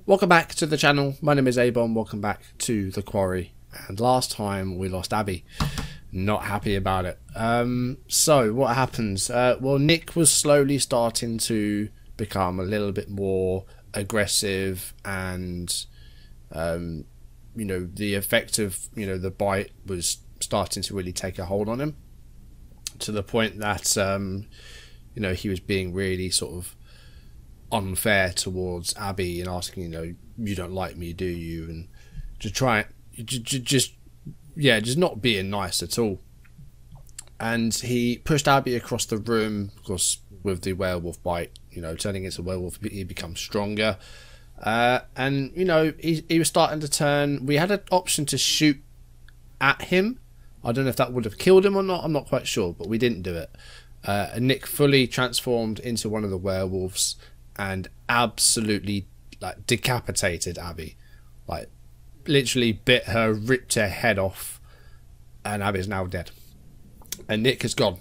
Welcome back to the channel. My name is Abomb. Welcome back to the Quarry. And last time we lost Abby. Not happy about it. So what happens? Well, Nick was slowly starting to become a little bit more aggressive, and you know, the effect of, you know, the bite was starting to really take a hold on him, to the point that you know, he was being really sort of unfair towards Abby and asking, you know, you don't like me, do you? And to try just not being nice at all. And he pushed Abby across the room, of course, with the werewolf bite, you know, turning into a werewolf. He becomes stronger, and you know, he was starting to turn. We had an option to shoot at him. I don't know if that would have killed him or not, I'm not quite sure, but we didn't do it. And Nick fully transformed into one of the werewolves and absolutely, like, decapitated Abby. Like, literally bit her, ripped her head off, and Abby's now dead. And Nick has gone.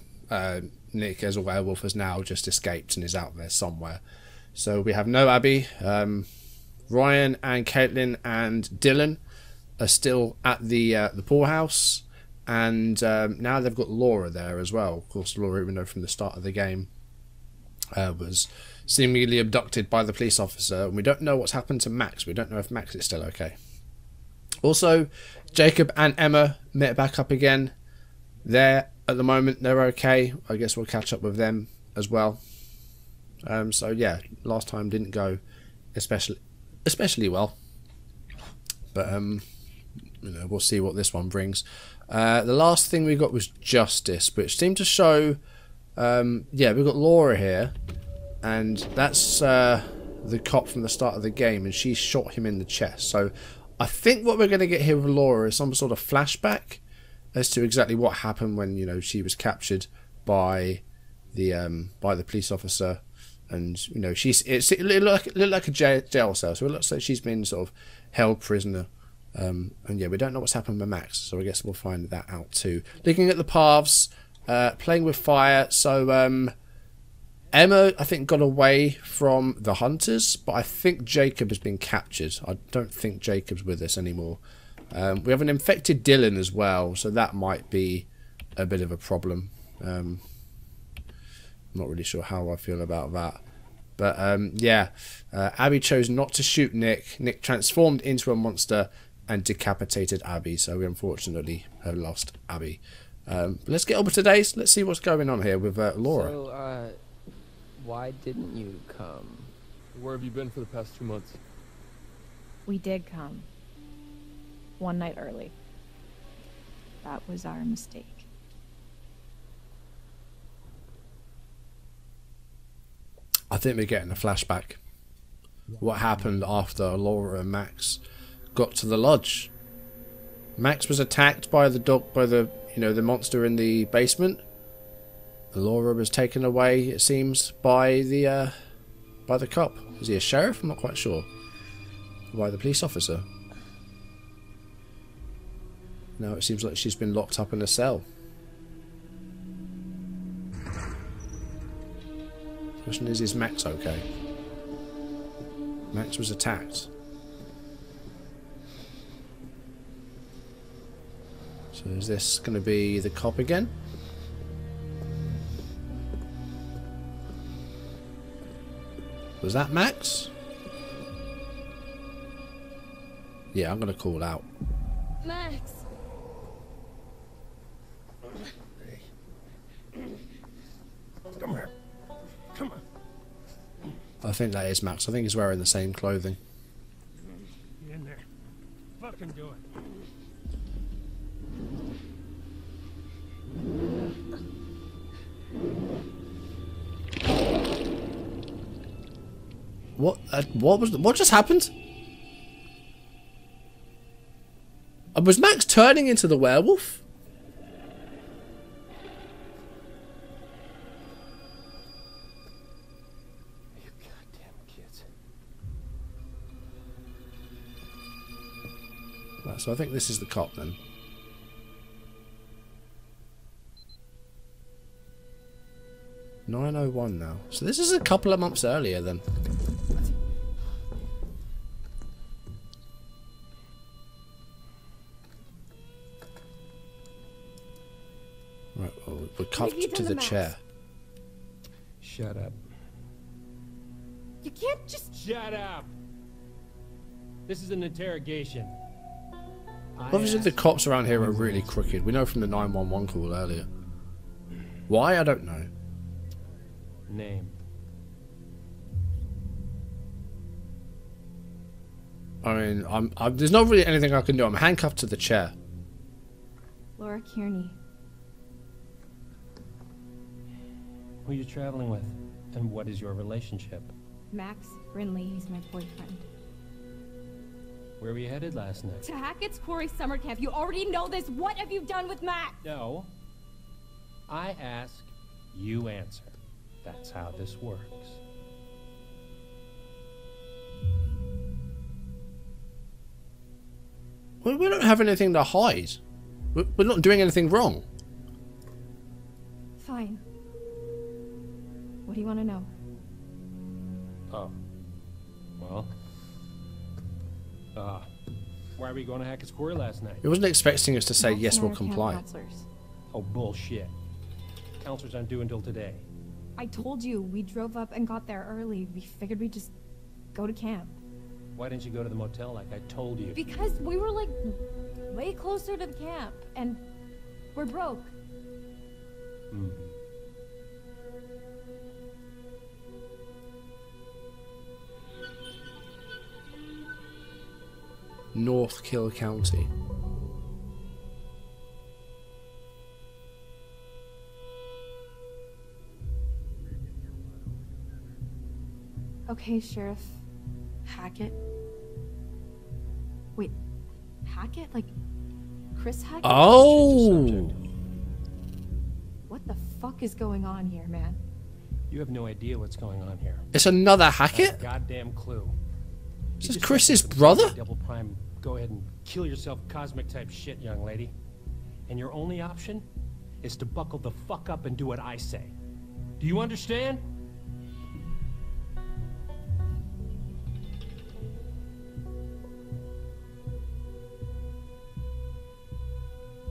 Nick, as a werewolf, has now just escaped and is out there somewhere. So we have no Abby. Ryan and Caitlin and Dylan are still at the poorhouse. And now they've got Laura there as well. Of course, Laura, we know from the start of the game, was seemingly abducted by the police officer. And we don't know what's happened to Max. We don't know if Max is still okay. Also, Jacob and Emma met back up again. At the moment, they're okay. I guess we'll catch up with them as well. So yeah, last time didn't go especially well. But you know, we'll see what this one brings. The last thing we got was Justice, which seemed to show, yeah, we've got Laura here, and that's the cop from the start of the game, and she shot him in the chest. So I think what we're going to get here with Laura is some sort of flashback as to exactly what happened when, you know, she was captured by the police officer, and you know, it looked like a jail cell, so it looks like she's been sort of held prisoner. And yeah, we don't know what's happened with Max, so I guess we'll find that out too. Looking at the paths, playing with fire. So Emma, I think, got away from the hunters, but I think Jacob has been captured. I don't think Jacob's with us anymore. We have an infected Dylan as well, so that might be a bit of a problem. I'm not really sure how I feel about that. But yeah, Abby chose not to shoot Nick. Nick transformed into a monster and decapitated Abby, so we unfortunately have lost Abby. But let's get over to today's. Let's see what's going on here with Laura. So, why didn't you come? Where have you been for the past 2 months? We did come. One night early. That was our mistake. I think we're getting a flashback. What happened after Laura and Max got to the lodge? Max was attacked by the you know, the monster in the basement. Laura was taken away, it seems, by the cop. Is he a sheriff? I'm not quite sure. By the police officer. Now it seems like she's been locked up in a cell. Question is Max okay? Max was attacked. So is this going to be the cop again? Was that Max? Yeah, I'm going to call out. Max! Come here. Come on. I think that is Max. I think he's wearing the same clothing. Get in there. Fucking do it. What just happened? Was Max turning into the werewolf? You goddamn kids. Right, so I think this is the cop then. (9:01) now. So this is a couple of months earlier then. We're cuffed to the chair. Shut up. You can't just... Shut up! This is an interrogation. Obviously the cops around here are really crooked. We know from the 911 call earlier. Why? I don't know. Name. I mean, there's not really anything I can do. I'm handcuffed to the chair. Laura Kearney. Who are you traveling with? And what is your relationship? Max Brinley, he's my boyfriend. Where were you headed last night? To Hackett's Quarry summer camp. You already know this. What have you done with Max? No. I ask, you answer. That's how this works. Well, we don't have anything to hide. We're not doing anything wrong. Fine. What do you want to know? Oh. Well. Why were you going to Hackett's Quarry last night? He wasn't expecting us to say Max yes, and I we'll are camp comply. counselors. Oh, bullshit. Counselors aren't due until today. I told you, we drove up and got there early. We figured we'd just go to camp. Why didn't you go to the motel like I told you? Because we were like way closer to the camp and we're broke. Hmm. North Kill County. Okay, Sheriff. Hackett? Wait, Hackett? Like, Chris Hackett? Oh! What the fuck is going on here, man? You have no idea what's going on here. It's another Not a Hackett? goddamn clue. This is Chris's brother? Double prime, go ahead and kill yourself cosmic type shit, young lady. And your only option is to buckle the fuck up and do what I say. Do you understand?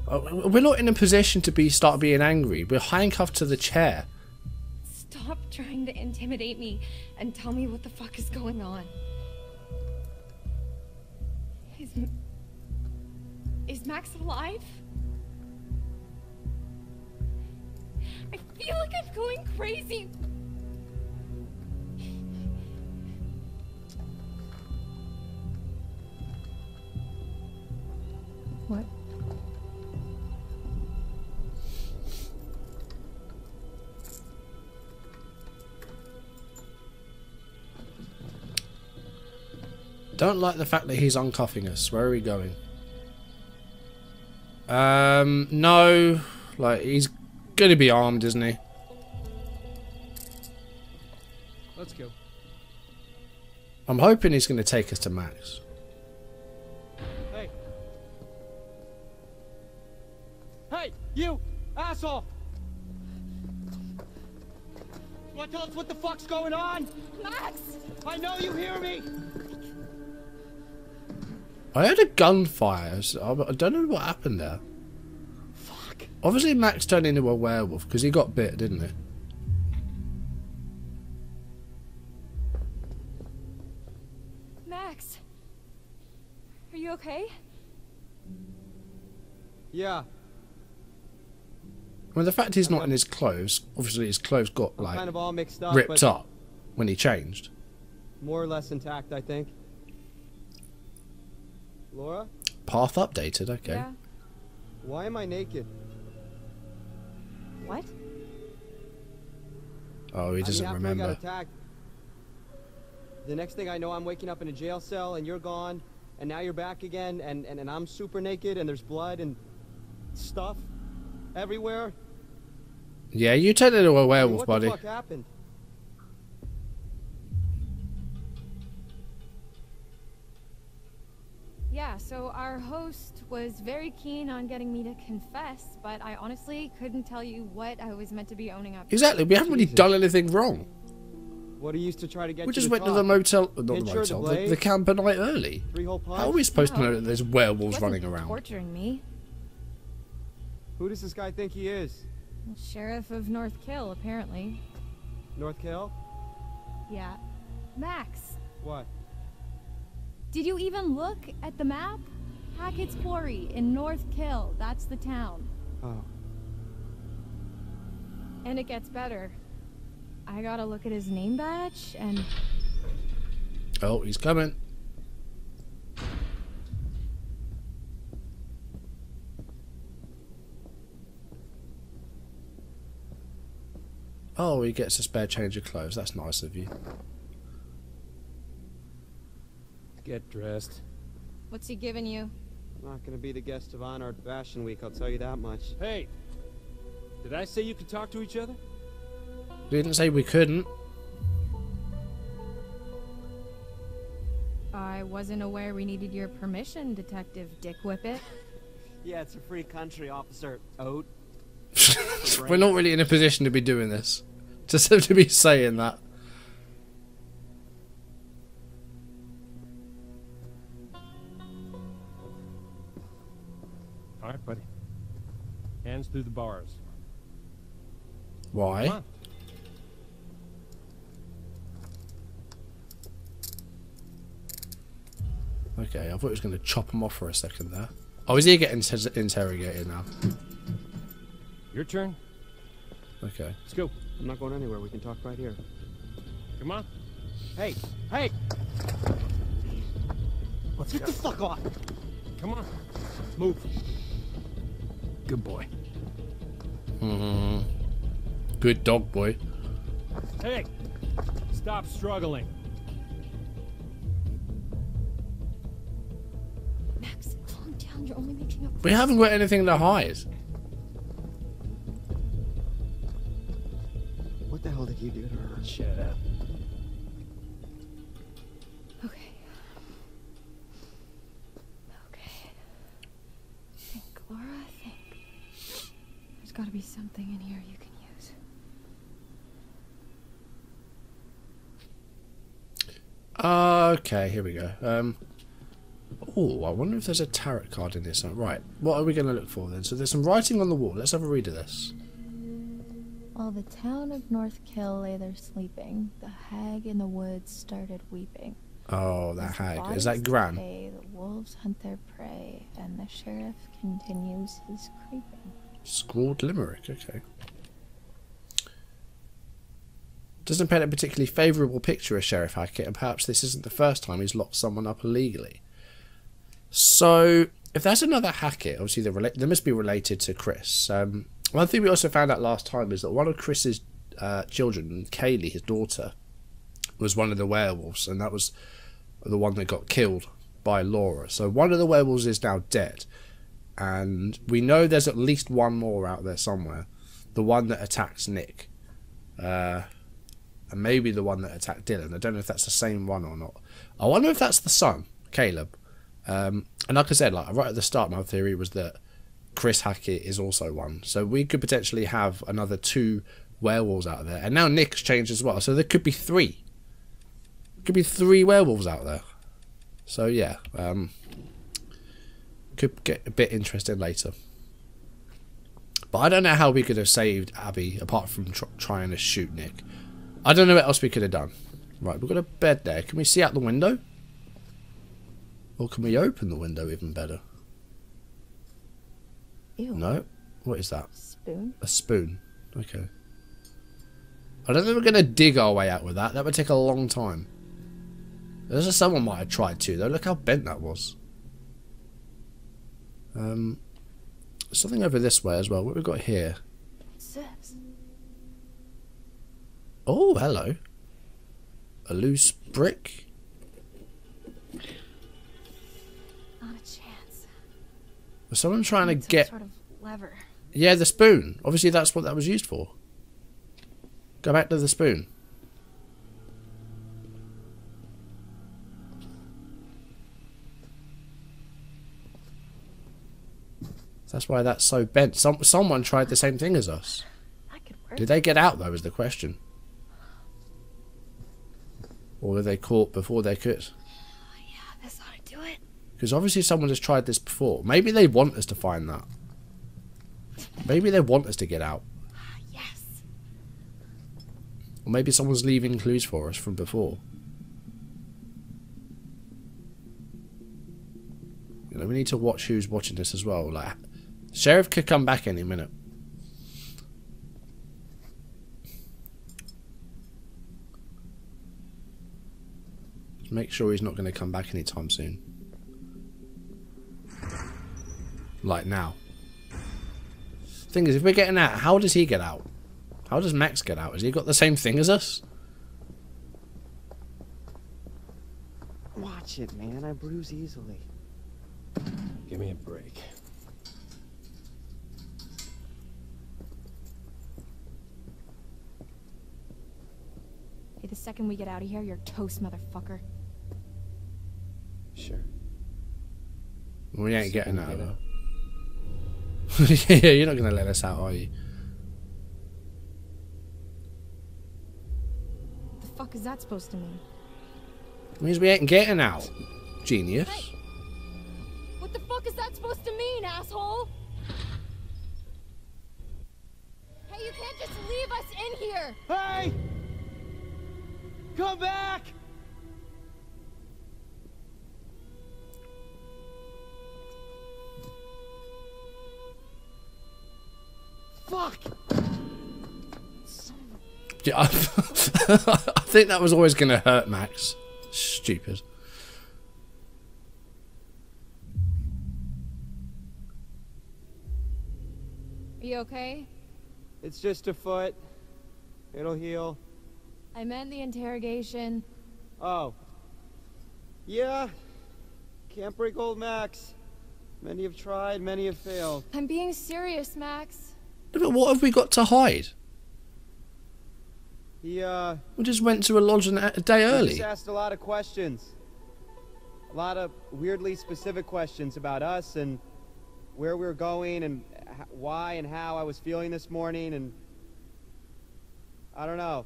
We're not in a position to start being angry. We're handcuffed to the chair. Stop trying to intimidate me and tell me what the fuck is going on. Is Max alive? I feel like I'm going crazy. What? Don't like the fact that he's uncuffing us. Where are we going? No. Like, he's gonna be armed, isn't he? Let's go. I'm hoping he's gonna take us to Max. Hey. Hey, you asshole! You wanna tell us what the fuck's going on? Max! I know you hear me! I heard a gunfire. So I don't know what happened there. Fuck. Obviously, Max turned into a werewolf because he got bit, didn't he? Max! Are you okay? Yeah. Well, the fact he's not in his clothes, obviously his clothes got I'm like kind of all mixed up, ripped but up when he changed. more or less intact, I think. Laura, Path updated, okay. Yeah? why am I naked? What? Oh, he doesn't after remember. I got attacked, the next thing I know, I'm waking up in a jail cell, and you're gone, and now you're back again, and I'm super naked, and there's blood and stuff everywhere. Yeah, you turned into a I mean, werewolf, what buddy. the fuck happened? Yeah, so our host was very keen on getting me to confess, but I honestly couldn't tell you what I was meant to be owning up to. Exactly, we haven't really Jesus. done anything wrong. What do you used to try to get We you just to went to talk? the motel, not the Insure the motel, blade? the camp a night early. 3 whole pints? How are we supposed to know No. that there's He werewolves wasn't running around? torturing me. Who does this guy think he is? Sheriff of North Kill, apparently. North Kill? Yeah. Max, What? did you even look at the map? Hackett's Quarry in North Kill. That's the town. Oh. And it gets better. I gotta look at his name badge and... Oh, he's coming. Oh, he gets a spare change of clothes. That's nice of you. Get dressed. What's he giving you? Not gonna be the guest of honor at Fashion Week, I'll tell you that much. Hey! Did I say you could talk to each other? We didn't say we couldn't. I wasn't aware we needed your permission, Detective Dick Whippet. Yeah, it's a free country, Officer Oat. We're not really in a position to be doing this. Just to be saying that. Alright, buddy. Hands through the bars. Why? Come on. Okay, I thought he was going to chop him off for a second there. Oh, is he getting interrogated now? Your turn. Okay. Let's go. I'm not going anywhere, we can talk right here. Come on. Hey! Hey! Let's Get go. the fuck off! Come on. Move. Good boy. Good dog, boy. Hey! Stop struggling. Max, calm down. You're only making a... We haven't got anything to hide. What the hell did you do to her? Shut up. Okay. Okay. Think, Laura, think. There's gotta be something in here you can use. Okay, here we go. Oh, I wonder if there's a tarot card in this. Right, what are we going to look for then? So there's some writing on the wall. Let's have a read of this. While the town of North Kill lay there sleeping, the hag in the woods started weeping. Oh, that As the hag. Is bodies that Gran? decay, the wolves hunt their prey, and the sheriff continues his creeping. Scrawled limerick, okay. Doesn't paint a particularly favourable picture of Sheriff Hackett, and perhaps this isn't the first time he's locked someone up illegally. So, if that's another Hackett, obviously they must be related to Chris. One thing we also found out last time is that one of Chris's children, Kaylee, his daughter, was one of the werewolves, and that was the one that got killed by Laura. So one of the werewolves is now dead, and we know there's at least one more out there somewhere. The one that attacked Nick, and maybe the one that attacked Dylan. I don't know if that's the same one or not. I wonder if that's the son, Caleb. And like I said, like right at the start, my theory was that Chris Hackett is also one. So we could potentially have another 2 werewolves out there. And now Nick's changed as well. So there could be 3. Could be 3 werewolves out there. So yeah, could get a bit interesting later. But I don't know how we could have saved Abby apart from trying to shoot Nick. I don't know what else we could have done. Right, we've got a bed there. Can we see out the window? Or can we open the window even better? Ew. No? What is that? Spoon? A spoon. Okay. I don't think we're going to dig our way out with that. That would take a long time. There's someone might have tried to, though. Look how bent that was. Something over this way as well. What have we got here? What's this? Oh, hello. A loose brick. Not a chance. Was someone trying to Need some get... sort of lever. Yeah, the spoon. Obviously, that's what that was used for. Go back to the spoon. That's why that's so bent. Someone tried the same thing as us. That could work. Did they get out, though, is the question. Or were they caught before they could? Yeah, this ought to do it. Because obviously someone has tried this before. Maybe they want us to find that. Maybe they want us to get out. Or maybe someone's leaving clues for us from before. You know, we need to watch who's watching this as well. Like, Sheriff could come back any minute. Just make sure he's not going to come back anytime soon. Like now. Thing is, if we're getting out, how does he get out? How does Max get out? Has he got the same thing as us? Watch it, man. I bruise easily. Give me a break. Hey, the second we get out of here, you're toast, motherfucker. Sure. We ain't getting out of her. Yeah, you're not going to let us out, are you? What the fuck is that supposed to mean? It means we ain't getting out. Genius. Hey. What the fuck is that supposed to mean, asshole? Hey, you can't just leave us in here! Hey! Come back! Fuck! Yeah, I think that was always going to hurt Max. Stupid. Are you okay? It's just a foot. It'll heal. I meant the interrogation. Oh. Yeah. Can't break old Max. Many have tried, many have failed. I'm being serious, Max. But what have we got to hide? He, We just went to a lodge a day he early. just asked a lot of questions. A lot of weirdly specific questions about us and where we were going and why and how I was feeling this morning, and I don't know.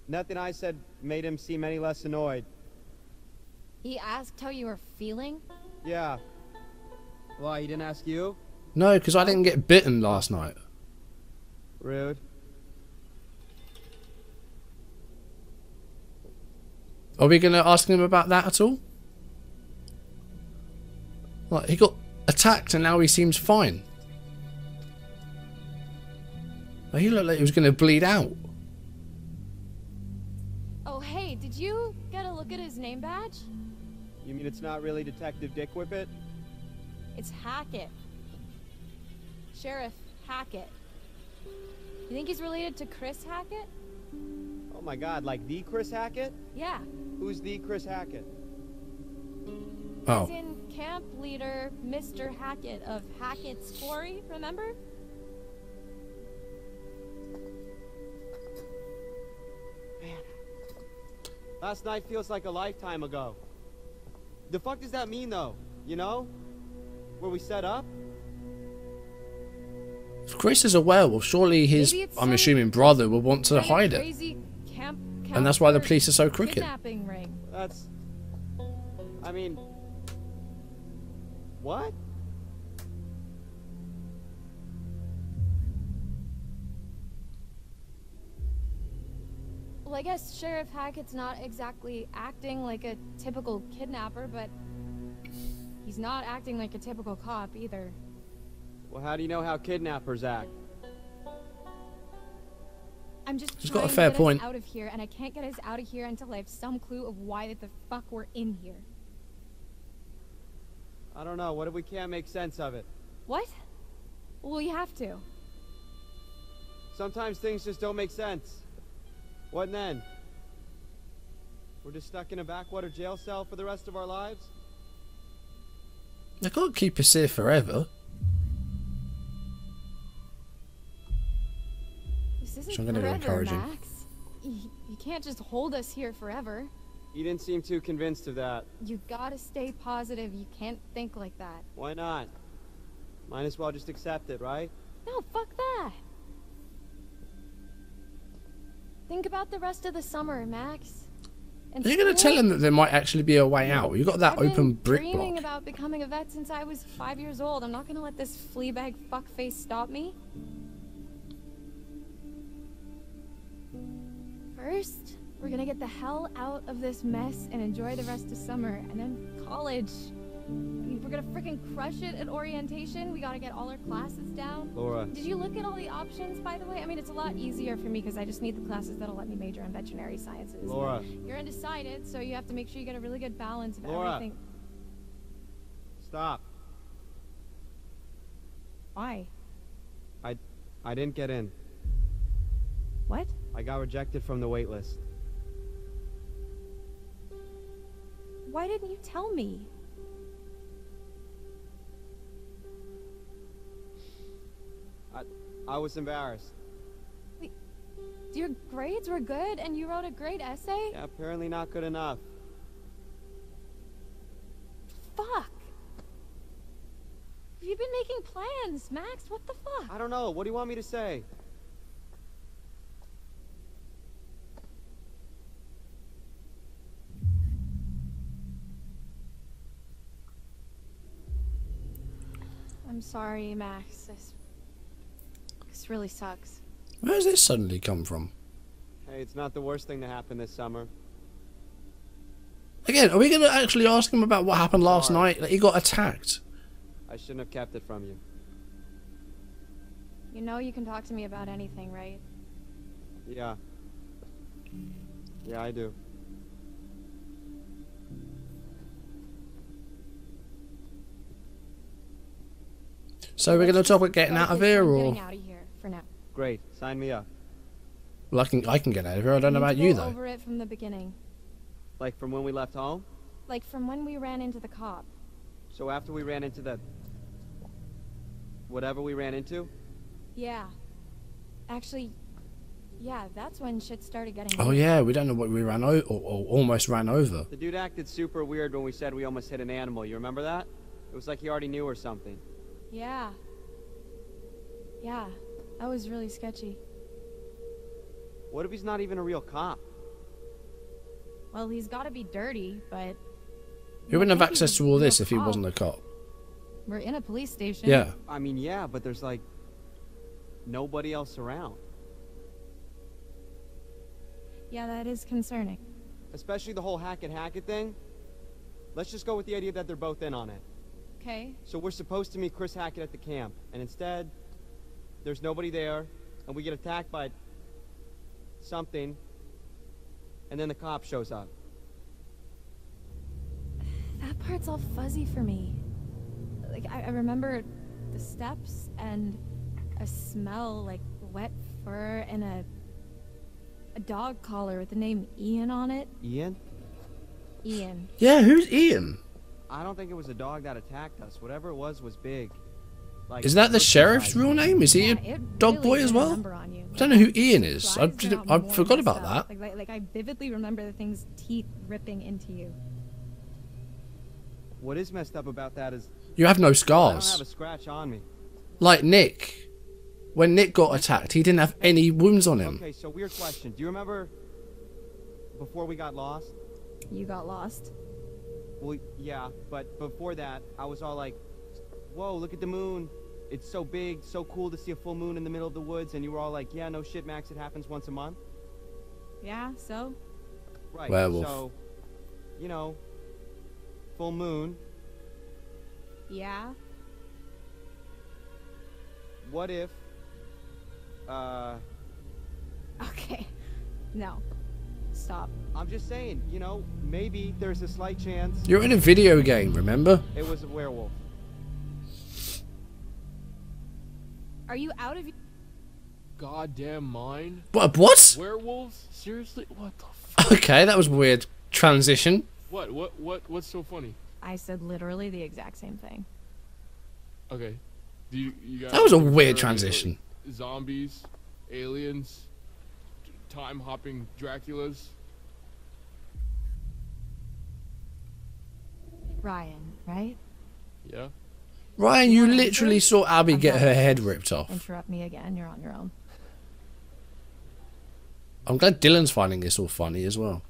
Nothing I said made him seem any less annoyed. He asked how you were feeling? Yeah. Why, he didn't ask you? No, because I didn't get bitten last night. Rude. Are we going to ask him about that at all? Like, he got attacked and now he seems fine. Like, he looked like he was going to bleed out. Oh, hey, did you get a look at his name badge? You mean it's not really Detective Dick Whippet? It's Hackett. Sheriff Hackett. You think he's related to Chris Hackett? Oh my god, like the Chris Hackett? Yeah. Who's the Chris Hackett? Oh. As in camp leader Mr. Hackett of Hackett's Quarry, remember? Man. Last night feels like a lifetime ago. The fuck does that mean though? You know? Where we set up? If Chris is a werewolf, surely his, I'm assuming, brother will want to hide it. Crazy camp And that's why the police are so crooked. kidnapping ring. That's... I mean... What? Well, I guess Sheriff Hackett's not exactly acting like a typical kidnapper, but he's not acting like a typical cop either. Well, how do you know how kidnappers act? I'm just He's trying got a fair to get point. us out of here, and I can't get us out of here until I have some clue of why the fuck we're in here. I don't know. What if we can't make sense of it? What? Well, we have to. Sometimes things just don't make sense. What then? We're just stuck in a backwater jail cell for the rest of our lives? They can't keep us here forever. This isn't So I'm gonna go forever, encourage him. Max. You can't just hold us here forever. You didn't seem too convinced of that. You gotta stay positive. You can't think like that. Why not? Might as well just accept it, right? No, fuck that. Think about the rest of the summer, Max. And Are you going to school? tell him that there might actually be a way out? You got that I've been open brick dreaming block. about becoming a vet since I was 5 years old. I'm not gonna let this fleabag fuckface stop me. First, we're gonna get the hell out of this mess and enjoy the rest of summer, and then college. I mean, we're gonna freaking crush it at orientation. We gotta get all our classes down. Laura. Did you look at all the options, by the way? I mean, it's a lot easier for me because I just need the classes that'll let me major in veterinary sciences. Laura. You're undecided, so you have to make sure you get a really good balance of Laura. everything. Stop. Why? I didn't get in. What? I got rejected from the wait list. Why didn't you tell me? I was embarrassed. Your grades were good and you wrote a great essay? Yeah, apparently not good enough. Fuck. You've been making plans, Max. What the fuck? I don't know. What do you want me to say? I'm sorry, Max. This really sucks. Where does this suddenly come from? Hey, it's not the worst thing to happen this summer. Again, are we going to actually ask him about what happened last Sorry. night? Like, he got attacked. I shouldn't have kept it from you. You know you can talk to me about anything, right? Yeah. Yeah, I do. So we're going to talk about getting out of here, I'm or... getting out of here for now. Great. Sign me up. Well, I can get out of here. I don't know We need about to you, go though. over it from the beginning. Like from when we left home? Like from when we ran into the cop. So after we ran into the... whatever we ran into? Yeah. Actually, yeah, that's when shit started getting Oh, weird. yeah, we don't know what we ran over, or almost ran over. The dude acted super weird when we said we almost hit an animal. You remember that? It was like he already knew or something. Yeah. Yeah, that was really sketchy. What if he's not even a real cop? Well, he's gotta be dirty, but... He wouldn't have I think access he's to a all real this if he cop. wasn't a cop. We're in a police station. Yeah. I mean, yeah, but there's like... nobody else around. Yeah, that is concerning. Especially the whole Hackett thing. Let's just go with the idea that they're both in on it. Okay. So we're supposed to meet Chris Hackett at the camp, and instead, there's nobody there, and we get attacked by... something, and then the cop shows up. That part's all fuzzy for me. Like, I remember the steps and a smell like wet fur and a dog collar with the name Ian on it. Ian? Ian. Yeah, who's Ian? I don't think it was a dog that attacked us. Whatever it was big. Like, Is that the sheriff's real name? Is he Yeah, a it dog really boy did as a well? number on you. I don't know who Ian is. His I eyes got I more forgot messed about up. that. Like I vividly remember the thing's teeth ripping into you. What is messed up about that is You have no I don't scars. have a scratch on me. Like Nick. When Nick got attacked, he didn't have any wounds on him. Okay, so weird question. Do you remember before we got lost? You got lost. Well, yeah, but before that, I was all like, whoa, look at the moon. It's so big, so cool to see a full moon in the middle of the woods. And you were all like, yeah, no shit, Max, it happens once a month. Yeah, so? Right, Werewolf. so, you know, full moon. Yeah. What if, Okay. No. Stop. I'm just saying, you know, maybe there's a slight chance You're in a video game, remember? it was a werewolf. Are you out of Goddamn mind. What? Werewolves? Seriously? What the f- Okay, that was a weird transition. What's so funny? I said literally the exact same thing. Okay. Do you guys That was a weird prefer, transition. like, zombies, aliens, time hopping Draculas. Ryan, right? Yeah. Ryan, you wanna literally answer? saw Abby I'm get done her with head this. ripped off. Interrupt me again. You're on your own. I'm glad Dylan's finding this all funny as well.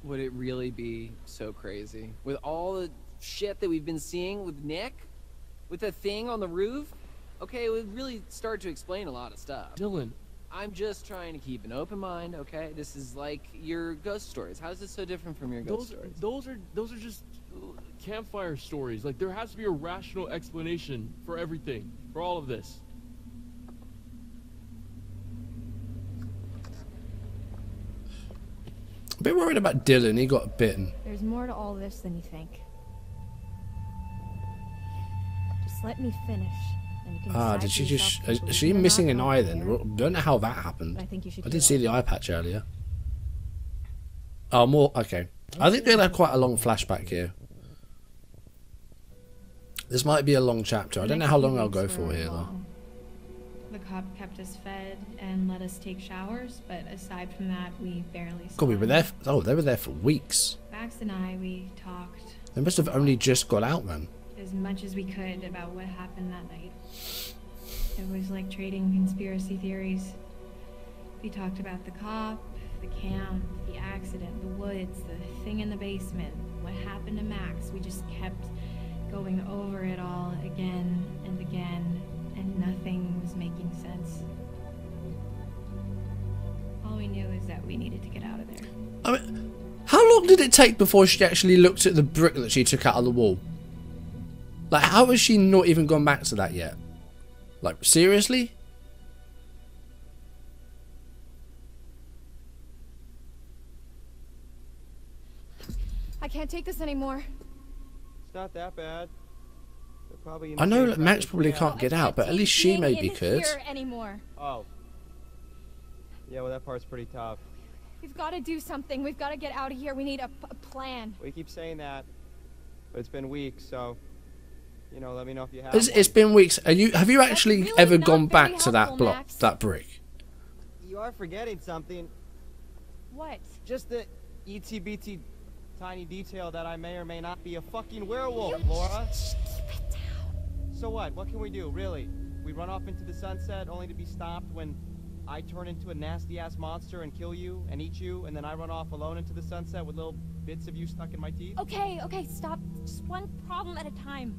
Would it really be so crazy? With all the shit that we've been seeing with Nick? With the thing on the roof? Okay, it would really start to explain a lot of stuff. Dylan, I'm just trying to keep an open mind, okay? This is like your ghost stories. How is this so different from your ghost stories? Those are just campfire stories. Like, there has to be a rational explanation for everything, for all of this. A bit worried about Dylan. He got bitten. There's more to all this than you think. Just let me finish. And you can decide did she for just... yourself if you Is she believe it or missing not, an I eye don't then? care. Don't know how that happened. But I think you should I do did see that. the eye patch earlier. Oh, more... Okay. I think they'll have quite a long flashback here. This might be a long chapter. I don't know how long I'll go for here, though. The cop kept us fed and let us take showers, but aside from that, we barely saw God, we were him. there... they were there for weeks. Max and I, we talked They must have only just got out then. as much as we could about what happened that night. It was like trading conspiracy theories. We talked about the cop, the camp, the accident, the woods, the thing in the basement, what happened to Max. We just kept going over it all again and again, and nothing was making sense. All we knew is that we needed to get out of there. I mean, how long did it take before she actually looked at the brick that she took out of the wall? Like, how has she not even gone back to that yet? Like, seriously? I can't take this anymore. It's not that bad. They're probably in I the know same that Max traffic probably we can't are. get out, but at least she Being maybe in could. here anymore. Oh. Yeah, well, that part's pretty tough. We've got to do something. We've got to get out of here. We need a plan. We keep saying that, but it's been weeks, so, you know, let me know if you have It's been weeks. Have you actually really ever not gone very back to that helpful, block, Max. that brick? You are forgetting something. What? Just the ETBT tiny detail that I may or may not be a fucking werewolf, Laura. Keep it down. So what? What can we do, really? We run off into the sunset only to be stopped when I turn into a nasty-ass monster and kill you and eat you, and then I run off alone into the sunset with little bits of you stuck in my teeth? Okay, stop. Just one problem at a time.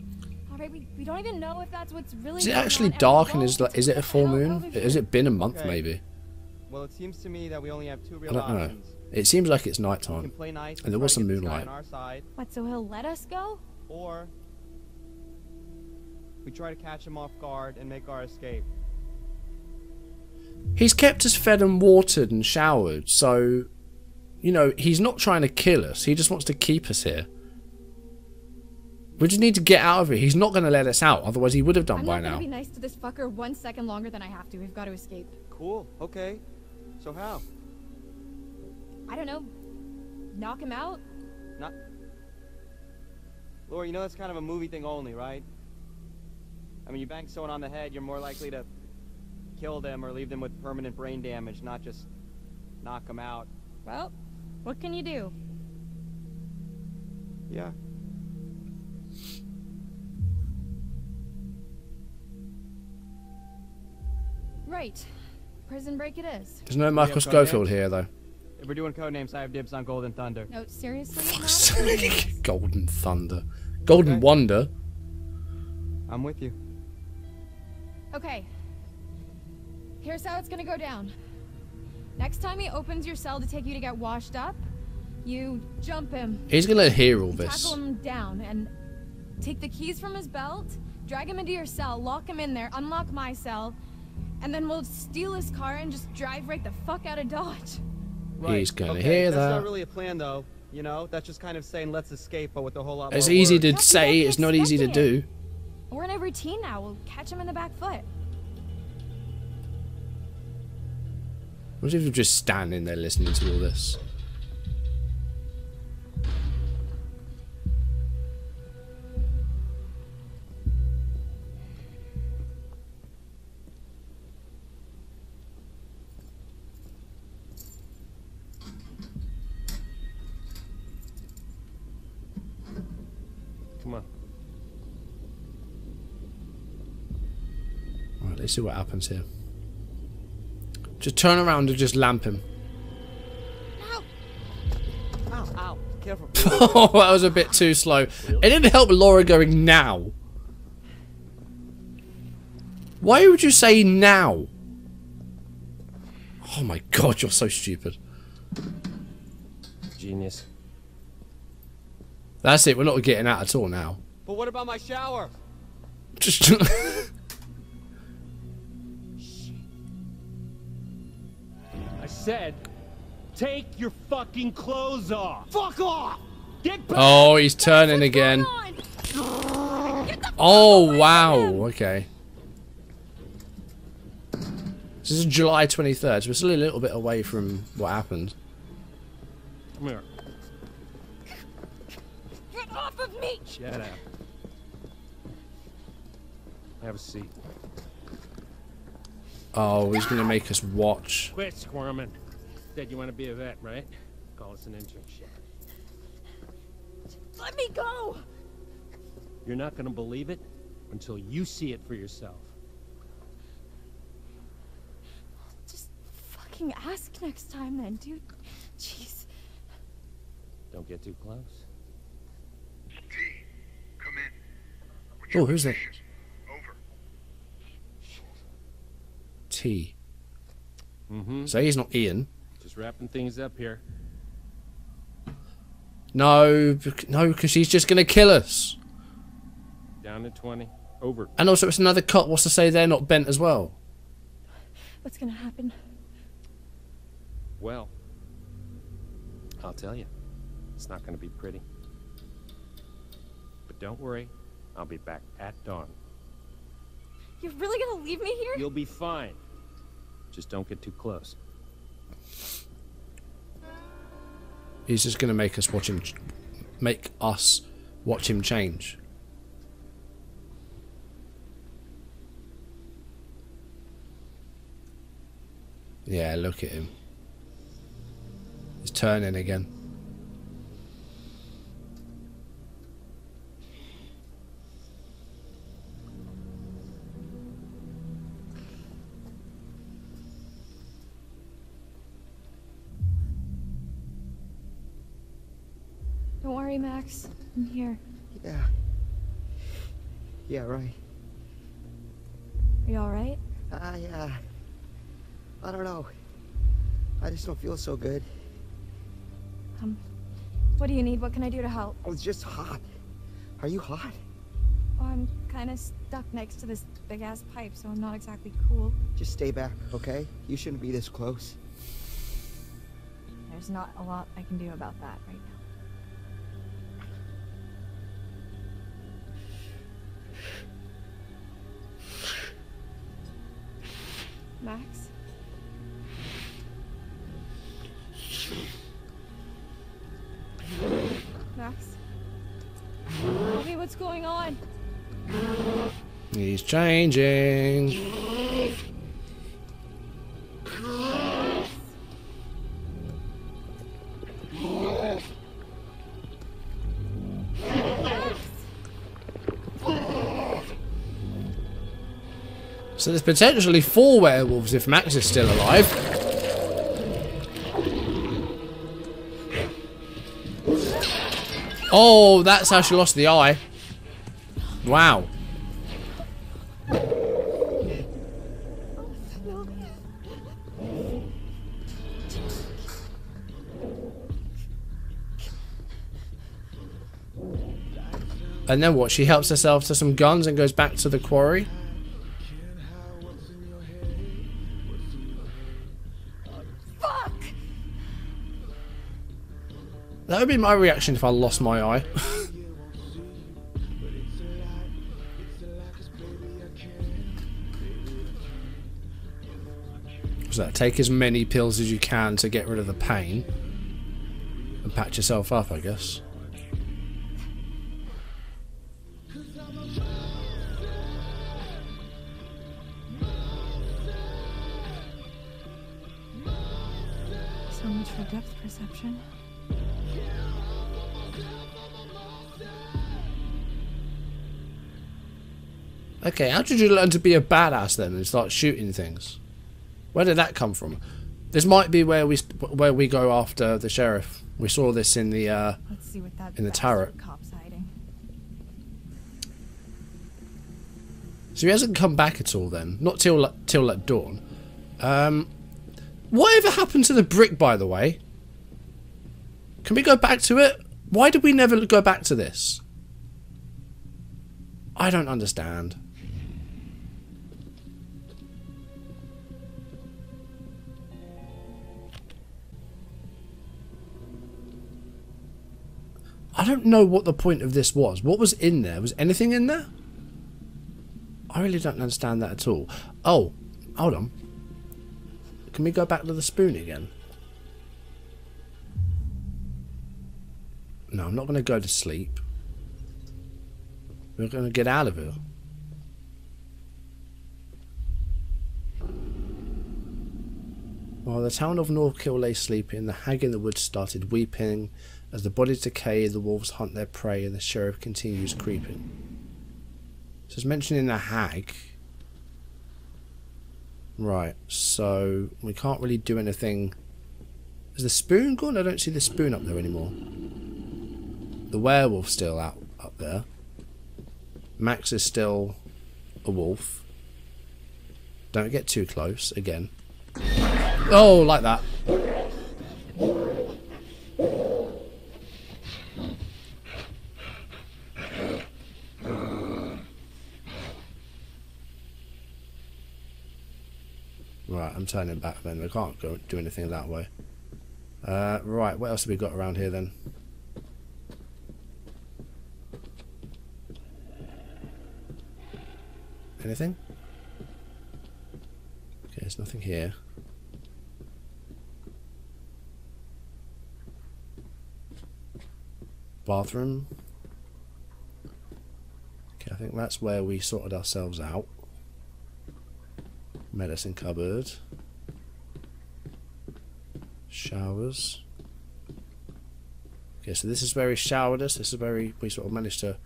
All right, we don't even know if that's what's really Is it going actually on, and dark we and don't- is it a full I don't know moon? if Has it been a month Okay. maybe? Well, it seems to me that we only have two I real don't know. options. It seems like it's We night can time. play nice And there was try to some get the sky moonlight. on our side, What, so he'll let us go? or we try to catch him off guard and make our escape. He's kept us fed and watered and showered, so, you know, he's not trying to kill us. He just wants to keep us here. We just need to get out of here. He's not going to let us out, otherwise he would have done I'm by not gonna now. be nice to this fucker 1 second longer than I have to. We've got to escape. Cool, okay. So how? I don't know. Knock him out? Not... Laura, you know that's kind of a movie thing only, right? I mean, you bang someone on the head, you're more likely to kill them or leave them with permanent brain damage, not just knock them out. Well, what can you do? Yeah. Right. Prison break it is. There's no Michael code Schofield names? here, though. If we're doing code names, I have dibs on Golden Thunder. No, seriously? Fuck's Matt? sake. Golden Thunder. Golden Okay. Wonder. I'm with you. Okay. Here's how it's gonna go down. Next time he opens your cell to take you to get washed up, you jump him, He's going to hear all this. tackle him down, and take the keys from his belt, drag him into your cell, lock him in there, unlock my cell, and then we'll steal his car and just drive right the fuck out of Dodge. He's gonna okay. hear That's that. not really a plan, though. You know, that's just kind of saying let's escape, but with a whole lot It's more easy words. to That's say, what it's not easy to expecting do. We're in a routine now. We'll catch him in the back foot. What if you're just standing there listening to all this? Come on. Alright, let's see what happens here. Just turn around and just lamp him. No! Ow, ow, careful. Oh, that was a bit too slow. It didn't help Laura going now. Why would you say now? Oh my god, you're so stupid. Genius. That's it, we're not getting out at all now. But what about my shower? Just... I said, take your fucking clothes off. Fuck off! Get back! Oh, he's turning again. Oh, wow. Okay. This is July 23rd, so we're still a little bit away from what happened. Come here. Get off of me! Shut up. Have a seat. Oh, he's going to make us watch. Quit squirming. Said you want to be a vet, right? Call us an internship. Let me go! You're not going to believe it until you see it for yourself. Just fucking ask next time then, dude. Jeez. Don't get too close. T, come in. Oh, who's that? Over. T. Mm-hmm. So he's not Ian. Just wrapping things up here. No, because she's just going to kill us. Down to 20. Over. And also, it's another cut. What's to say they're not bent as well? What's gonna happen? Well, I'll tell you. It's not going to be pretty. But don't worry. I'll be back at dawn. You're really gonna leave me here? You'll be fine. Just don't get too close. He's just going to make us watch him. Make us watch him change. Yeah, look at him. He's turning again. Don't worry, Max. I'm here. Yeah. Yeah, right. Are you alright? Yeah. I don't know. I just don't feel so good. What do you need? What can I do to help? I was just hot. Are you hot? Oh, I'm kind of stuck next to this big-ass pipe, so I'm not exactly cool. Just stay back, okay? You shouldn't be this close. There's not a lot I can do about that right now. Max? Max? Tell me what's going on. He's changing. So there's potentially 4 werewolves if Max is still alive. Oh, that's how she lost the eye. Wow. And then what? She helps herself to some guns and goes back to the quarry? Fuck! That would be my reaction if I lost my eye. So take as many pills as you can to get rid of the pain. And patch yourself up, I guess. So much for depth perception. Okay, how did you learn to be a badass then and start shooting things? Where did that come from? This might be where we go after the sheriff. We saw this in the Let's see what that in the turret. cop's hiding. So he hasn't come back at all then. Not till at dawn. Whatever happened to the brick, by the way? Can we go back to it? Why did we never go back to this? I don't understand. I don't know what the point of this was. What was in there? Was anything in there? I really don't understand that at all. Oh, hold on. Can we go back to the spoon again? No, I'm not going to go to sleep. We're going to get out of here. While the town of Northkill lay sleeping, the hag in the woods started weeping. As the bodies decay, the wolves hunt their prey and the sheriff continues creeping. So it's mentioning the hag. Right, so we can't really do anything. Is the spoon gone? I don't see the spoon up there anymore. The werewolf's still up there. Max is still a wolf. Don't get too close, again. Oh, like that. Right, I'm turning back then. I can't go do anything that way. Right, what else have we got around here then? Anything? Okay, there's nothing here. Bathroom. Okay, I think that's where we sorted ourselves out. Medicine cupboard. Showers. Okay, so this is where we showered us. This is where we sort of managed to,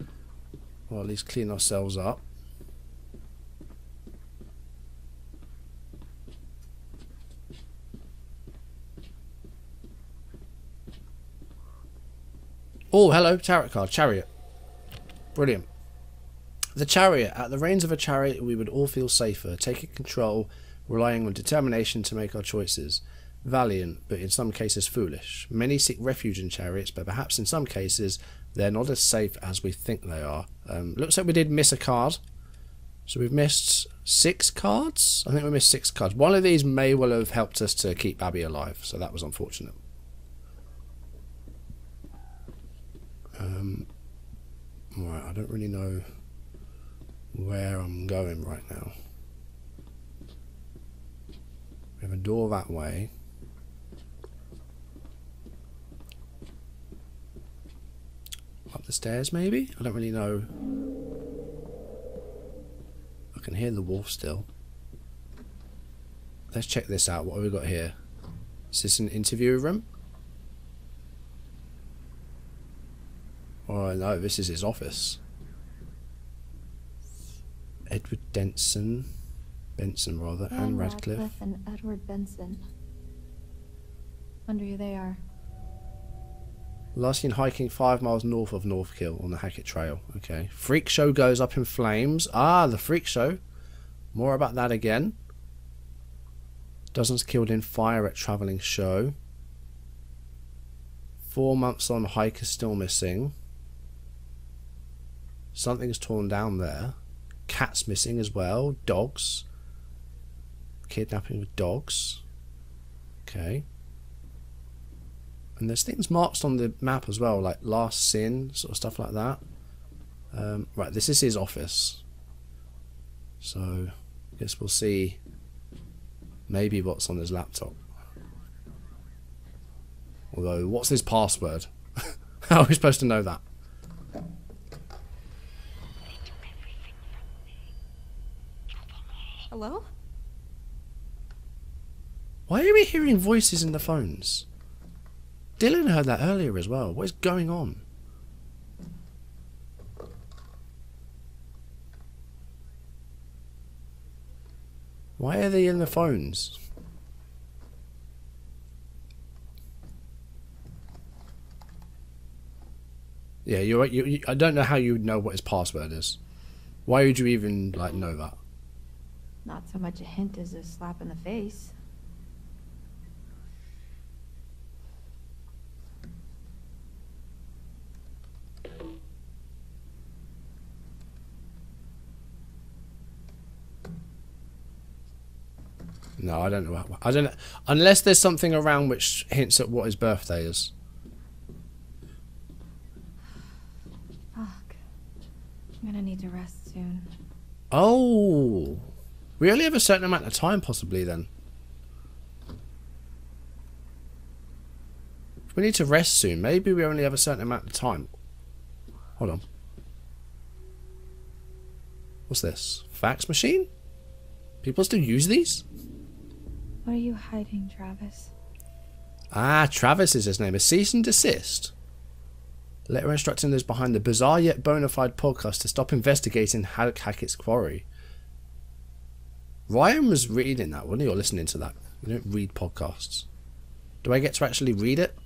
well, at least clean ourselves up. Oh, hello, tarot card, chariot. Brilliant. The chariot. At the reins of a chariot, we would all feel safer, taking control, relying on determination to make our choices. Valiant, but in some cases foolish. Many seek refuge in chariots, but perhaps in some cases they're not as safe as we think they are. Looks like we did miss a card. So we've missed 6 cards? I think we missed 6 cards. One of these may well have helped us to keep Abby alive, so that was unfortunate. Right, I don't really know where I'm going right now. We have a door that way. Up the stairs maybe? I don't really know. I can hear the wolf still. Let's check this out. What have we got here? Is this an interview room? Oh no, this is his office. Edward Benson, rather, Anne Radcliffe. And Edward Benson. Wonder who they are. Last seen hiking 5 miles north of Northkill on the Hackett Trail. Okay. Freak show goes up in flames. Ah, the freak show. More about that again. Dozens killed in fire at travelling show. 4 months on, hiker still missing. Something's torn down there. Cats missing as well. Dogs. Kidnapping with dogs. Okay. And there's things marked on the map as well, like last sin, sort of stuff like that. Right, this is his office. So, I guess we'll see maybe what's on his laptop. Although, what's his password? How are we supposed to know that? Hello? Why are we hearing voices in the phones? Dylan heard that earlier as well. What is going on? Why are they in the phones? Yeah, you I don't know how you would know what his password is. Why would you even, like, know that? Not so much a hint as a slap in the face. No, I don't know. I don't know. Unless there's something around which hints at what his birthday is. Fuck. I'm gonna need to rest soon. Oh. We only have a certain amount of time, possibly, then. If we need to rest soon, maybe we only have a certain amount of time. Hold on. What's this? Fax machine? People still use these? What are you hiding, Travis? Ah, Travis is his name. A cease and desist. Letter instructing those behind the bizarre yet bona fide podcast to stop investigating Hackett's Quarry. Ryan was reading that, wasn't he? Or listening to that. You don't read podcasts. Do I get to actually read it?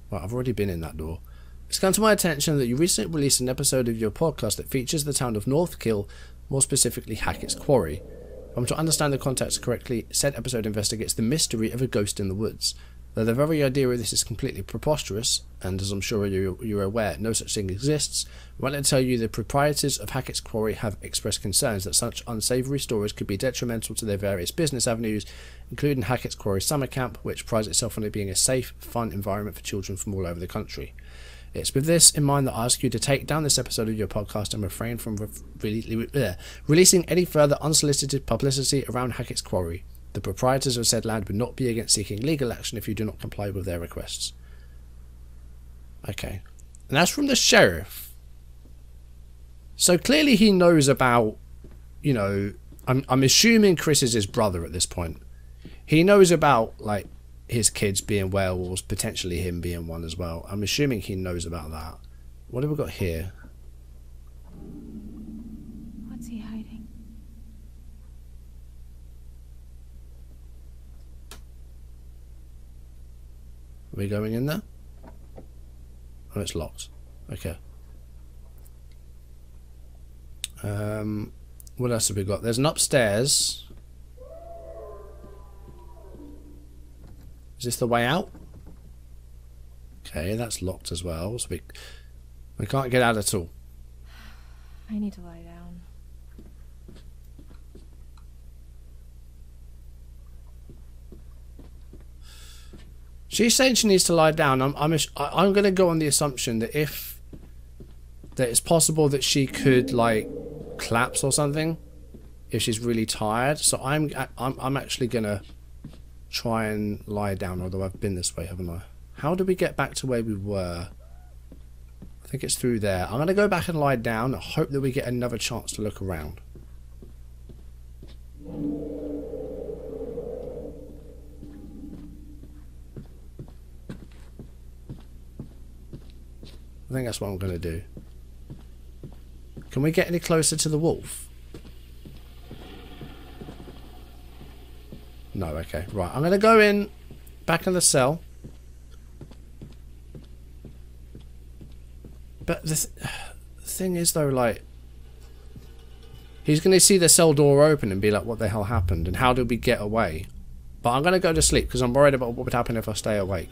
Well, I've already been in that door. It's come to my attention that you recently released an episode of your podcast that features the town of North Kill, more specifically Hackett's Quarry. If I'm to understand the context correctly, said episode investigates the mystery of a ghost in the woods. Though the very idea of this is completely preposterous, and as I'm sure you're aware, no such thing exists, I want to tell you the proprietors of Hackett's Quarry have expressed concerns that such unsavoury stories could be detrimental to their various business avenues, including Hackett's Quarry Summer Camp, which prides itself on it being a safe, fun environment for children from all over the country. It's with this in mind that I ask you to take down this episode of your podcast and refrain from releasing any further unsolicited publicity around Hackett's Quarry. The proprietors of said land would not be against seeking legal action if you do not comply with their requests. Okay. And that's from the sheriff. So clearly he knows about, you know, I'm assuming Chris is his brother at this point. He knows about, like, his kids being werewolves, potentially him being one as well. I'm assuming he knows about that. What have we got here? What's he hiding? Are we going in there? Oh, it's locked. Okay. What else have we got? There's an upstairs. Is this the way out? Okay, that's locked as well, so we can't get out at all. I need to lie down. She's saying she needs to lie down. I'm going to go on the assumption that that it's possible that she could, like, collapse or something if she's really tired. So I'm actually going to try and lie down, although I've been this way, haven't I? How do we get back to where we were? I think it's through there. I'm going to go back and lie down and hope that we get another chance to look around. I think that's what I'm going to do. Can we get any closer to the wolf? No, okay. Right, I'm going to go in, back in the cell. But the thing is, though, like, he's going to see the cell door open and be like, what the hell happened? And how did we get away? But I'm going to go to sleep because I'm worried about what would happen if I stay awake.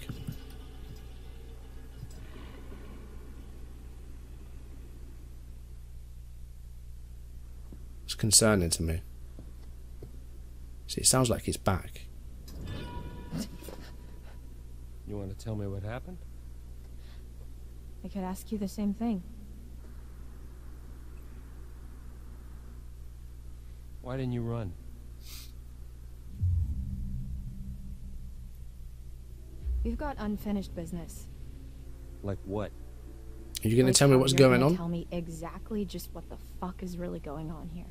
It's concerning to me. See, it sounds like he's back. You want to tell me what happened? I could ask you the same thing. Why didn't you run? We've got unfinished business. Like what? Are you going to tell me what's going on? Tell me exactly just what the fuck is really going on here.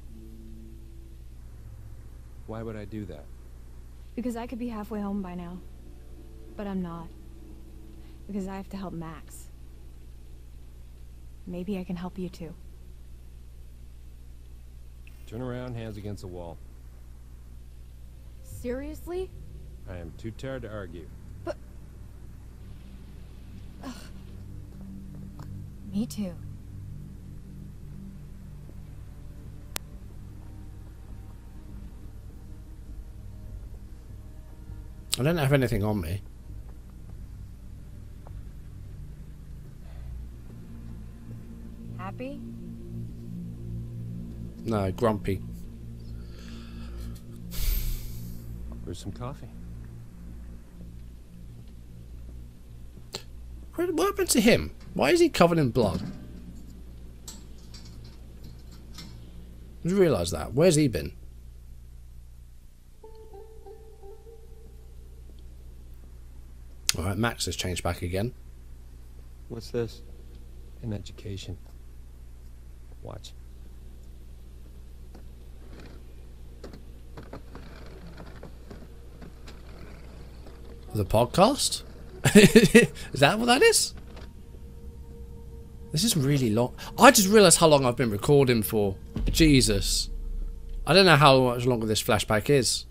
Why would I do that? Because I could be halfway home by now. But I'm not. Because I have to help Max. Maybe I can help you too. Turn around, hands against the wall. Seriously? I am too tired to argue. But... Me too. I don't have anything on me. Happy? No, grumpy. Brew some coffee. What happened to him? Why is he covered in blood? I just realised that. Where's he been? Alright, Max has changed back again. What's this? An education. Watch. The podcast? Is that what that is? This is really long. I just realised how long I've been recording for. Jesus. I don't know how much longer this flashback is.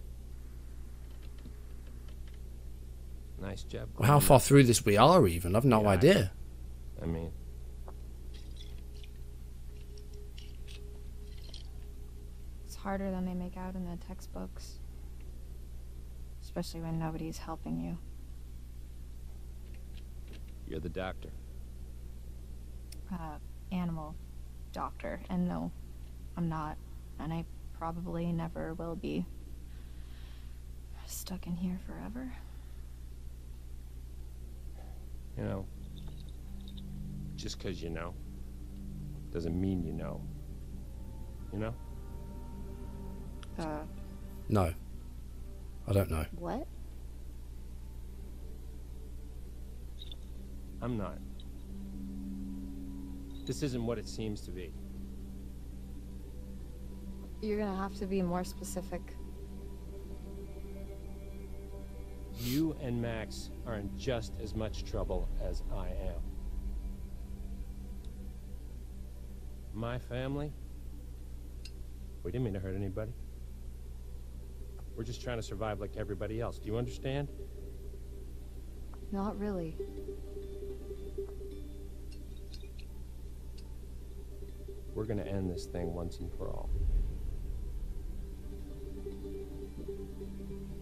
Nice job. Or how far through this we are even. I've no idea. I mean... It's harder than they make out in the textbooks. Especially when nobody's helping you. You're the doctor. Animal doctor. And no, I'm not. And I probably never will be. Stuck in here forever. You know, just because you know, doesn't mean you know. You know? No. I don't know. What? I'm not. This isn't what it seems to be. You're gonna have to be more specific. You and Max are in just as much trouble as I am. My family? We didn't mean to hurt anybody. We're just trying to survive like everybody else. Do you understand? Not really. We're gonna end this thing once and for all.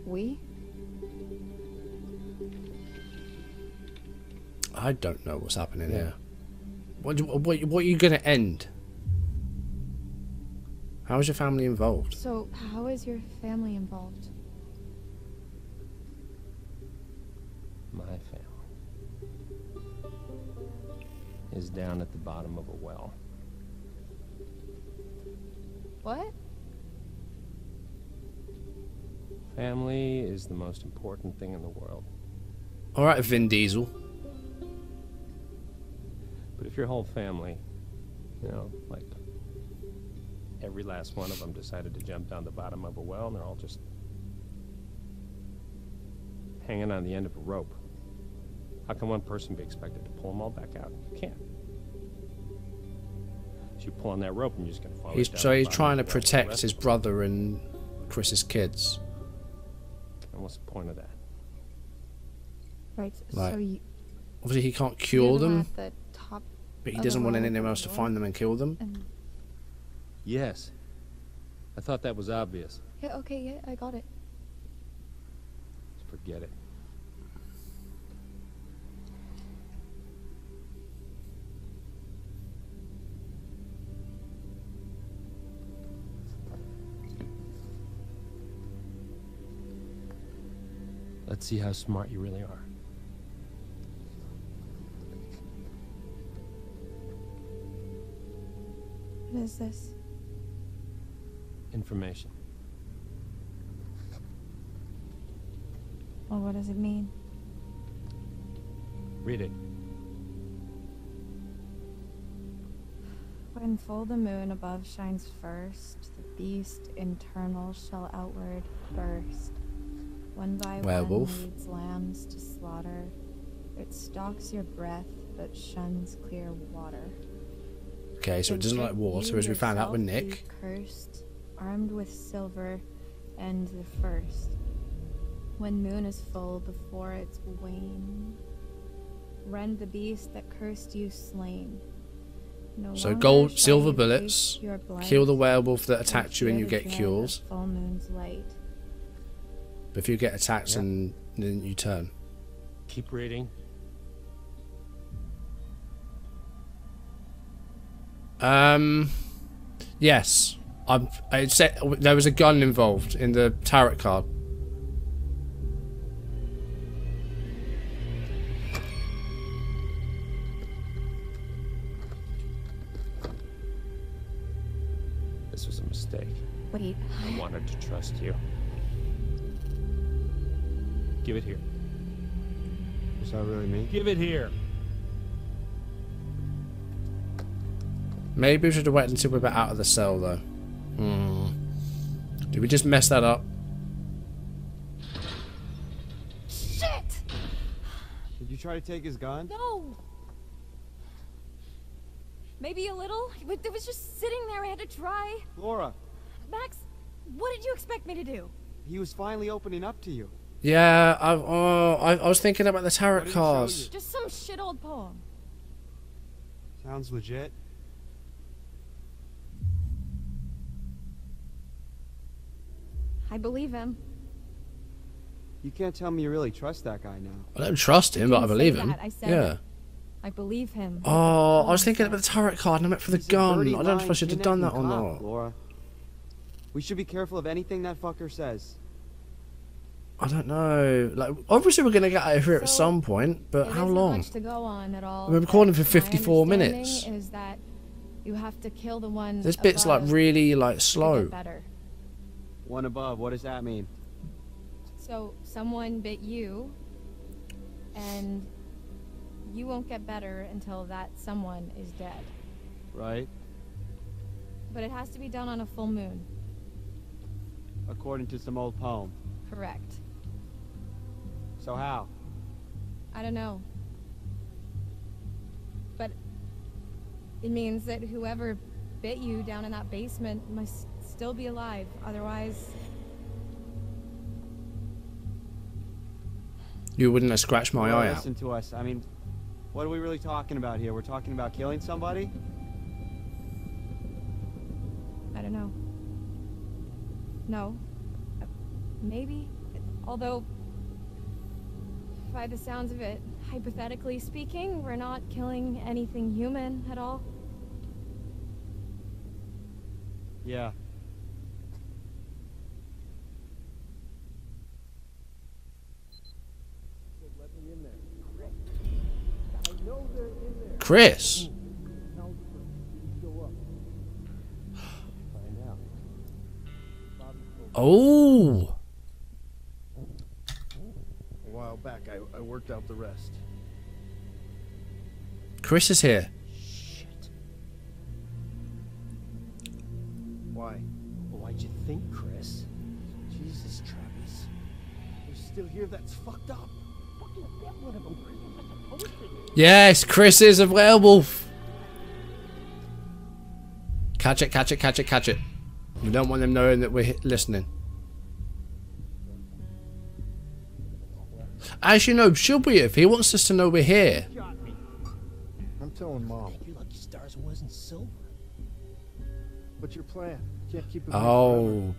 We? I don't know what's happening here. What are you going to end? How is your family involved? So, how is your family involved? My family is down at the bottom of a well. What? Family is the most important thing in the world. Alright, Vin Diesel. But if your whole family, you know, like every last one of them decided to jump down the bottom of a well and they're all just hanging on the end of a rope, how can one person be expected to pull them all back out? You can't. So you pull on that rope and you're just going to fall. He's trying to protect his brother and Chris's kids. And what's the point of that? Right, Like, so you... Obviously he can't cure them, At the top but he of doesn't the want well anyone with else the to door? find them and kill them. And... Yes. I thought that was obvious. Yeah, okay, yeah, I got it. Just forget it. Let's see how smart you really are. What is this? Information. Well, what does it mean? Read it. When full the moon above shines first, the beast internal shall outward burst. One by Werewolf. one leads lambs to slaughter. It stalks your breath, but shuns clear water. Okay, so it doesn't like water, as we found out with Nick. Cursed, armed with silver, and the first. When moon is full before its wane, rend the beast that cursed you slain. No So longer gold, shall silver you bullets, taste your blight, kill the werewolf that or attacked you and fear you the get dread cures. of full moon's light. But if you get attacked and then you turn. Keep reading. Yes. I said there was a gun involved in the tarot card. mistake. Wait. I wanted to trust you. Give it here. Is that really me? Give it here. Maybe we should have waited until we were out of the cell, though. Did we just mess that up? Shit! Did you try to take his gun? No! Maybe a little, but it was just sitting there. I had to try. Laura, Max, what did you expect me to do? he was finally opening up to you. Yeah, I was thinking about the tarot What did he show cards. you? Just some shit old poem. Sounds legit. I believe him. You can't tell me you really trust that guy now. I don't trust him, but I didn't say believe him. that. I said Yeah. I believe him. Oh, I was thinking about the tarot card and I meant for the He's a gun. dirty, I don't know if I lying, should have done that or kidnapping not. cop, Laura. We should be careful of anything that fucker says. I don't know. Like, obviously we're gonna get out of here at So, some point, but It how isn't long? much to go on at all. We're recording for but 54 my minutes. understanding Is that you have to kill the one This bit's like above really like to get slow. better. One above, what does that mean? So someone bit you, and you won't get better until that someone is dead. Right? But it has to be done on a full moon. According to some old poem. Correct. So how? I don't know. But it means that whoever bit you down in that basement must still be alive. Otherwise, You wouldn't have scratched my Laura, eye out. listen to us. I mean, what are we really talking about here? We're talking about killing somebody? I don't know. No. Maybe. Although, by the sounds of it, hypothetically speaking, we're not killing anything human at all. Yeah. Chris. Oh. A while back, I worked out the rest. Chris is here. Why? Why'd you think, Chris? Jesus, Travis. You're still here? That's fucked up. Fucking get one of them, Chris. You're such a poster. Yes, Chris is a werewolf. Catch it, catch it, catch it, catch it. We don't want them knowing that we're listening. As you know, should we if he wants us to know we're here? I'm telling Mom. Your lucky stars wasn't silver. What's your plan? Can't keep it. Oh,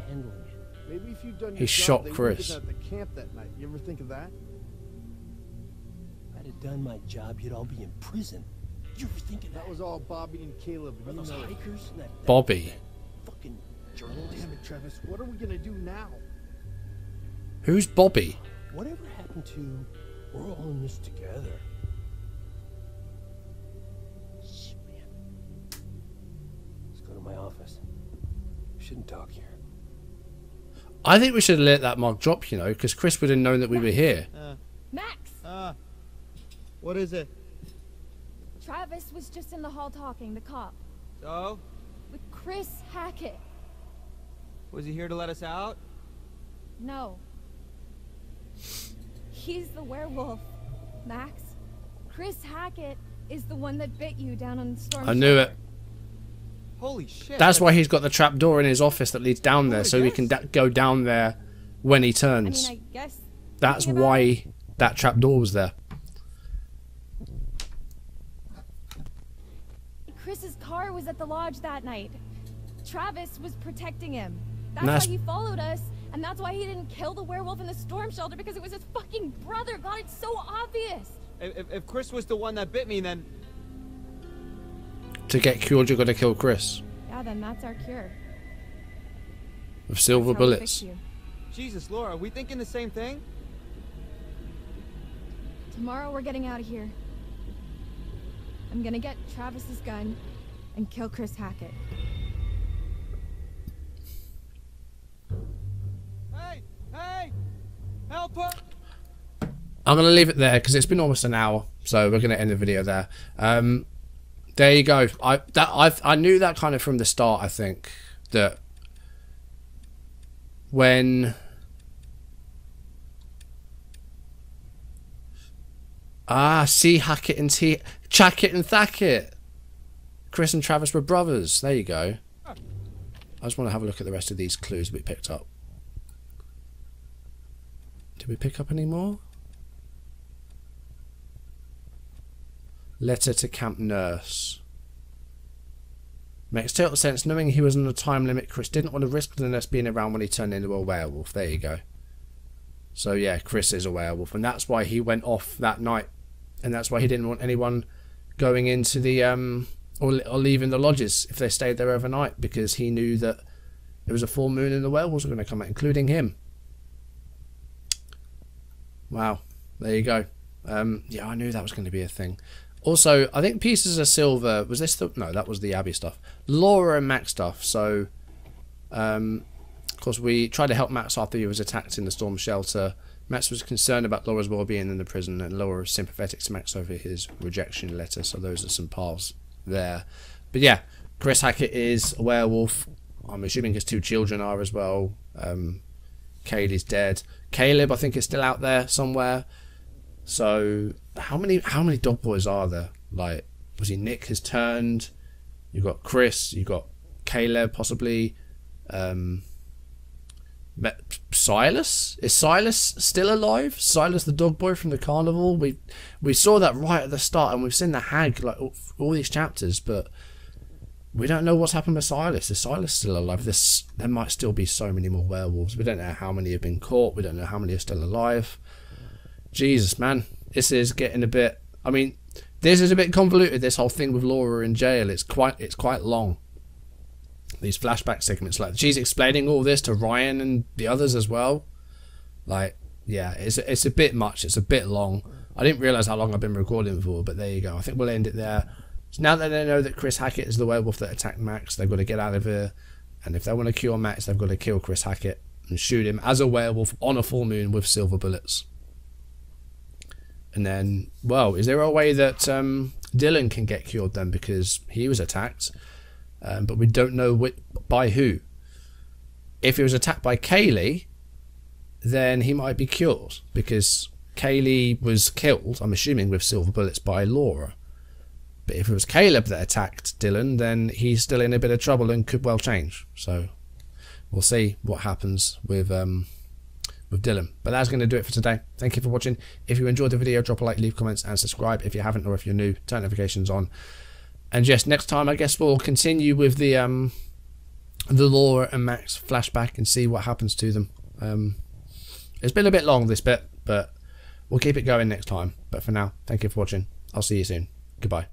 Handling it. Maybe if you'd done your He job, shot they would've Chris. been at the camp that night. You ever think of that? If I'd have done my job, you'd all be in prison. Did you ever think of that? That was all Bobby and Caleb. Or You those know it. hikers and that Bobby. fucking journalist. Damn it, Travis. What are we gonna do now? Who's Bobby? Whatever happened to we're all in this together? Shit, man. Let's go to my office. We shouldn't talk here. I think we should have let that mug drop, you know, because Chris would have known that we were here. Max! What is it? Travis was just in the hall talking, the cop, So? with Chris Hackett. Was he here to let us out? No. He's the werewolf, Max. Chris Hackett is the one that bit you down on Storm I knew Shelter. it. Holy shit. That's why he's got the trap door in his office that leads down there, so he can go down there when he I turns. mean, I guess. That's thinking about why it, that trap door was there. Chris's car was at the lodge that night. Travis was protecting him. And That's that's- why he followed us, and that's why he didn't kill the werewolf in the storm shelter, because it was his fucking brother. God, it's so obvious. If Chris was the one that bit me, then... To get cured, you've got to kill Chris Yeah, then that's our cure. with silver That's how we bullets. fix you. Jesus, Laura, are we thinking the same thing? Tomorrow we're getting out of here. I'm gonna get Travis's gun and kill Chris Hackett. Help her! I'm going to leave it there because it's been almost an hour, so we're going to end the video there. There you go. I knew that kind of from the start. I think that when see Hackett and Chackett and Thackett, Chris and Travis were brothers. There you go. I just want to have a look at the rest of these clues we picked up. Did we pick up any more? Letter to Camp Nurse. Makes total sense. Knowing he was on a time limit, Chris didn't want to risk the nurse being around when he turned into a werewolf. There you go. So yeah, Chris is a werewolf, and that's why he went off that night, and that's why he didn't want anyone going into the or leaving the lodges if they stayed there overnight, because he knew that it was a full moon and the werewolves were going to come out, including him. Wow, there you go. Yeah, I knew that was going to be a thing. Also, I think Pieces of Silver, was this the... No, that was the Abby stuff. Laura and Max stuff. So, of course, we tried to help Max after he was attacked in the storm shelter. Max was concerned about Laura's well-being in the prison, and Laura was sympathetic to Max over his rejection letter. So those are some paths there. But yeah, Chris Hackett is a werewolf. I'm assuming his 2 children are as well. Kaylee's dead. Caleb, I think, is still out there somewhere. So how many dog boys are there? Like, was he Nick has turned? You got Chris, you got Caleb possibly. Silas? Is Silas still alive? Silas the dog boy from the carnival? We saw that right at the start, and we've seen the hag like all these chapters, but we don't know what's happened with Silas. Is Silas still alive? There might still be so many more werewolves. We don't know how many have been caught. We don't know how many are still alive. Jesus, man, this is getting a bit... I mean, this is a bit convoluted, this whole thing with Laura in jail. It's quite long. These flashback segments, like she's explaining all this to Ryan and the others as well. Like, yeah, it's a bit much. It's a bit long. I didn't realise how long I've been recording for, but there you go. I think we'll end it there. So now that they know that Chris Hackett is the werewolf that attacked Max, they've got to get out of here. And if they want to cure Max, they've got to kill Chris Hackett and shoot him as a werewolf on a full moon with silver bullets. And then, well, is there a way that Dylan can get cured then? Because he was attacked, but we don't know by who. If he was attacked by Kaylee, then he might be cured, because Kaylee was killed, I'm assuming, with silver bullets by Laura. But if it was Caleb that attacked Dylan, then he's still in a bit of trouble and could well change. So we'll see what happens with Dylan. But that's going to do it for today. Thank you for watching. If you enjoyed the video, drop a like, leave comments, and subscribe if you haven't, or if you're new, turn notifications on. And just next time, I guess we'll continue with the Laura and Max flashback and see what happens to them. It's been a bit long, this bit, but we'll keep it going next time. But for now, thank you for watching. I'll see you soon. Goodbye.